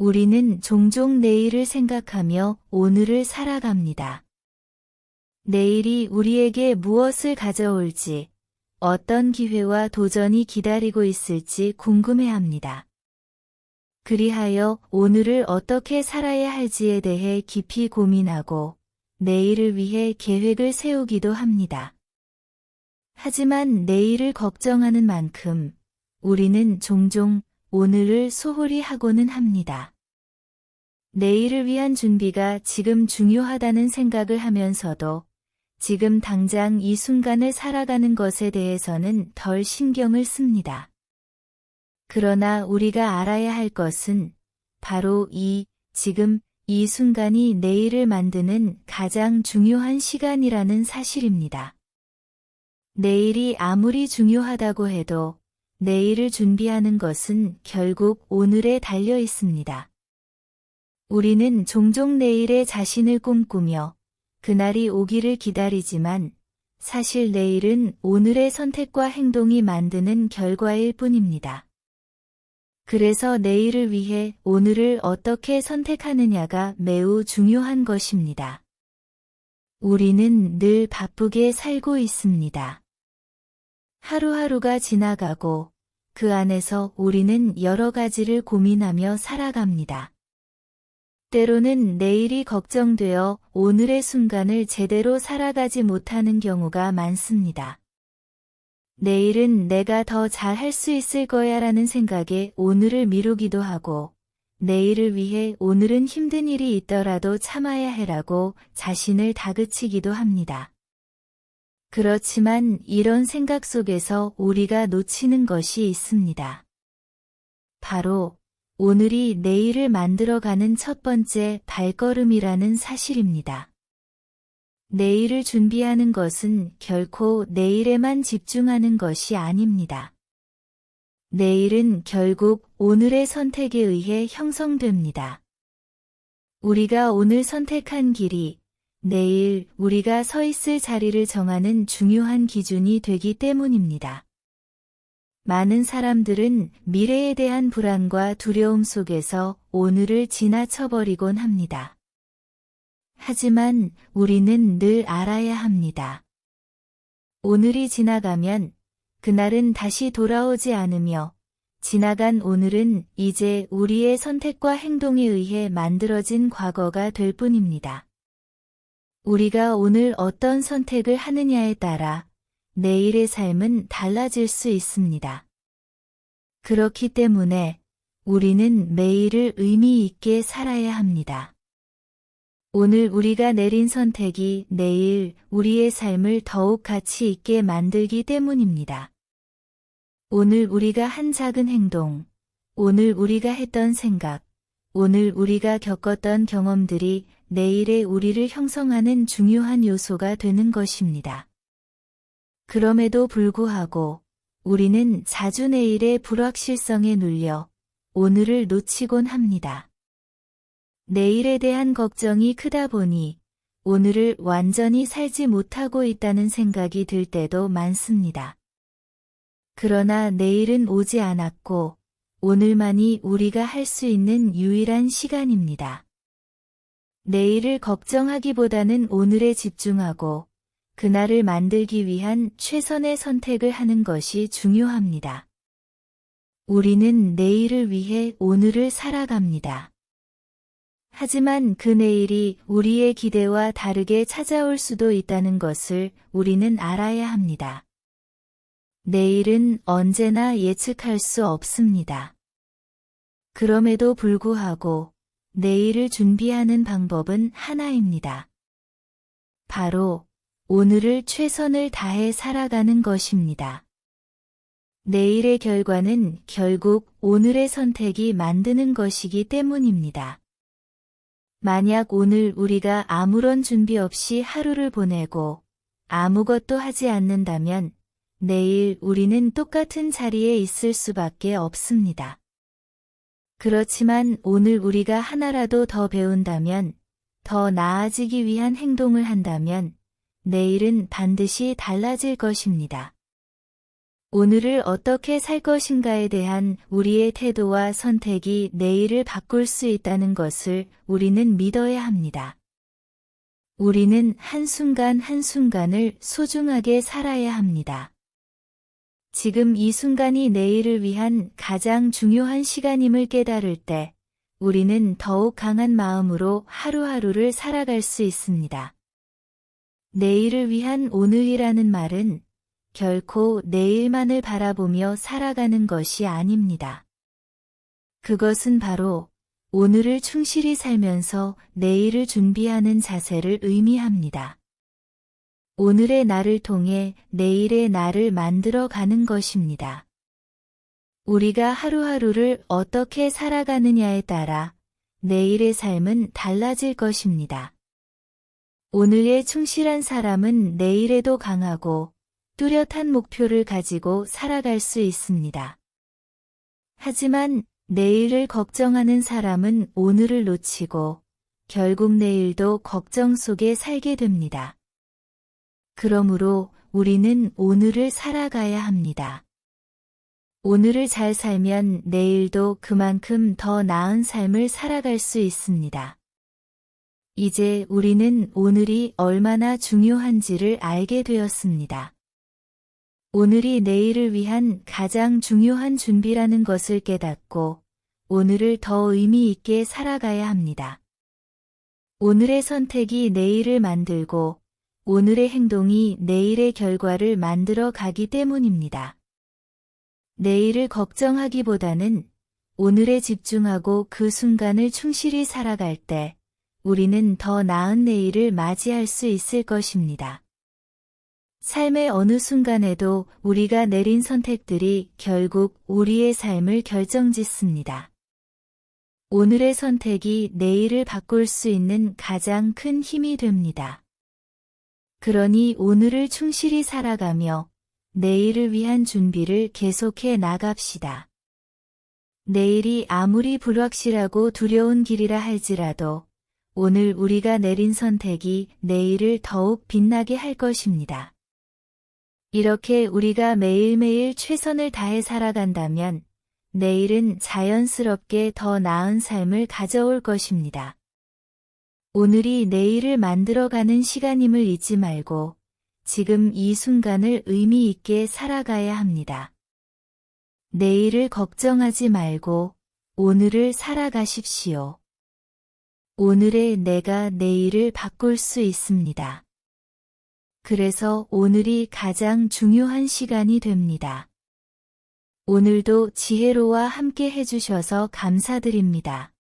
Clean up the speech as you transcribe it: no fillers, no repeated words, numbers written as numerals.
우리는 종종 내일을 생각하며 오늘을 살아갑니다. 내일이 우리에게 무엇을 가져올지, 어떤 기회와 도전이 기다리고 있을지 궁금해합니다. 그리하여 오늘을 어떻게 살아야 할지에 대해 깊이 고민하고 내일을 위해 계획을 세우기도 합니다. 하지만 내일을 걱정하는 만큼 우리는 종종 오늘을 소홀히 하고는 합니다. 내일을 위한 준비가 지금 중요하다는 생각을 하면서도 지금 당장 이 순간을 살아가는 것에 대해서는 덜 신경을 씁니다. 그러나 우리가 알아야 할 것은 바로 지금 이 순간이 내일을 만드는 가장 중요한 시간이라는 사실입니다. 내일이 아무리 중요하다고 해도 내일을 준비하는 것은 결국 오늘에 달려 있습니다. 우리는 종종 내일의 자신을 꿈꾸며 그날이 오기를 기다리지만 사실 내일은 오늘의 선택과 행동이 만드는 결과일 뿐입니다. 그래서 내일을 위해 오늘을 어떻게 선택하느냐가 매우 중요한 것입니다. 우리는 늘 바쁘게 살고 있습니다. 하루하루가 지나가고 그 안에서 우리는 여러 가지를 고민하며 살아갑니다. 때로는 내일이 걱정되어 오늘의 순간을 제대로 살아가지 못하는 경우가 많습니다. 내일은 내가 더 잘 할 수 있을 거야 라는 생각에 오늘을 미루기도 하고 내일을 위해 오늘은 힘든 일이 있더라도 참아야 해라고 자신을 다그치기도 합니다. 그렇지만 이런 생각 속에서 우리가 놓치는 것이 있습니다. 바로 오늘이 내일을 만들어가는 첫 번째 발걸음이라는 사실입니다. 내일을 준비하는 것은 결코 내일에만 집중하는 것이 아닙니다. 내일은 결국 오늘의 선택에 의해 형성됩니다. 우리가 오늘 선택한 길이 내일 우리가 서 있을 자리를 정하는 중요한 기준이 되기 때문입니다. 많은 사람들은 미래에 대한 불안과 두려움 속에서 오늘을 지나쳐버리곤 합니다. 하지만 우리는 늘 알아야 합니다. 오늘이 지나가면 그날은 다시 돌아오지 않으며 지나간 오늘은 이제 우리의 선택과 행동에 의해 만들어진 과거가 될 뿐입니다. 우리가 오늘 어떤 선택을 하느냐에 따라 내일의 삶은 달라질 수 있습니다. 그렇기 때문에 우리는 매일을 의미 있게 살아야 합니다. 오늘 우리가 내린 선택이 내일 우리의 삶을 더욱 가치 있게 만들기 때문입니다. 오늘 우리가 한 작은 행동, 오늘 우리가 했던 생각, 오늘 우리가 겪었던 경험들이 내일의 우리를 형성하는 중요한 요소가 되는 것입니다. 그럼에도 불구하고 우리는 자주 내일의 불확실성에 눌려 오늘을 놓치곤 합니다. 내일에 대한 걱정이 크다 보니 오늘을 완전히 살지 못하고 있다는 생각이 들 때도 많습니다. 그러나 내일은 오지 않았고 오늘만이 우리가 할 수 있는 유일한 시간입니다. 내일을 걱정하기보다는 오늘에 집중하고 그날을 만들기 위한 최선의 선택을 하는 것이 중요합니다. 우리는 내일을 위해 오늘을 살아갑니다. 하지만 그 내일이 우리의 기대와 다르게 찾아올 수도 있다는 것을 우리는 알아야 합니다. 내일은 언제나 예측할 수 없습니다. 그럼에도 불구하고 내일을 준비하는 방법은 하나입니다. 바로 오늘을 최선을 다해 살아가는 것입니다. 내일의 결과는 결국 오늘의 선택이 만드는 것이기 때문입니다. 만약 오늘 우리가 아무런 준비 없이 하루를 보내고 아무것도 하지 않는다면 내일 우리는 똑같은 자리에 있을 수밖에 없습니다. 그렇지만 오늘 우리가 하나라도 더 배운다면, 더 나아지기 위한 행동을 한다면 내일은 반드시 달라질 것입니다. 오늘을 어떻게 살 것인가에 대한 우리의 태도와 선택이 내일을 바꿀 수 있다는 것을 우리는 믿어야 합니다. 우리는 한순간 한순간을 소중하게 살아야 합니다. 지금 이 순간이 내일을 위한 가장 중요한 시간임을 깨달을 때 우리는 더욱 강한 마음으로 하루하루를 살아갈 수 있습니다. 내일을 위한 오늘이라는 말은 결코 내일만을 바라보며 살아가는 것이 아닙니다. 그것은 바로 오늘을 충실히 살면서 내일을 준비하는 자세를 의미합니다. 오늘의 나를 통해 내일의 나를 만들어 가는 것입니다. 우리가 하루하루를 어떻게 살아가느냐에 따라 내일의 삶은 달라질 것입니다. 오늘에 충실한 사람은 내일에도 강하고 뚜렷한 목표를 가지고 살아갈 수 있습니다. 하지만 내일을 걱정하는 사람은 오늘을 놓치고 결국 내일도 걱정 속에 살게 됩니다. 그러므로 우리는 오늘을 살아가야 합니다. 오늘을 잘 살면 내일도 그만큼 더 나은 삶을 살아갈 수 있습니다. 이제 우리는 오늘이 얼마나 중요한지를 알게 되었습니다. 오늘이 내일을 위한 가장 중요한 준비라는 것을 깨닫고 오늘을 더 의미 있게 살아가야 합니다. 오늘의 선택이 내일을 만들고 오늘의 행동이 내일의 결과를 만들어 가기 때문입니다. 내일을 걱정하기보다는 오늘에 집중하고 그 순간을 충실히 살아갈 때 우리는 더 나은 내일을 맞이할 수 있을 것입니다. 삶의 어느 순간에도 우리가 내린 선택들이 결국 우리의 삶을 결정짓습니다. 오늘의 선택이 내일을 바꿀 수 있는 가장 큰 힘이 됩니다. 그러니 오늘을 충실히 살아가며 내일을 위한 준비를 계속해 나갑시다. 내일이 아무리 불확실하고 두려운 길이라 할지라도 오늘 우리가 내린 선택이 내일을 더욱 빛나게 할 것입니다. 이렇게 우리가 매일매일 최선을 다해 살아간다면 내일은 자연스럽게 더 나은 삶을 가져올 것입니다. 오늘이 내일을 만들어가는 시간임을 잊지 말고 지금 이 순간을 의미 있게 살아가야 합니다. 내일을 걱정하지 말고 오늘을 살아가십시오. 오늘의 내가 내일을 바꿀 수 있습니다. 그래서 오늘이 가장 중요한 시간이 됩니다. 오늘도 지혜로와 함께 해주셔서 감사드립니다.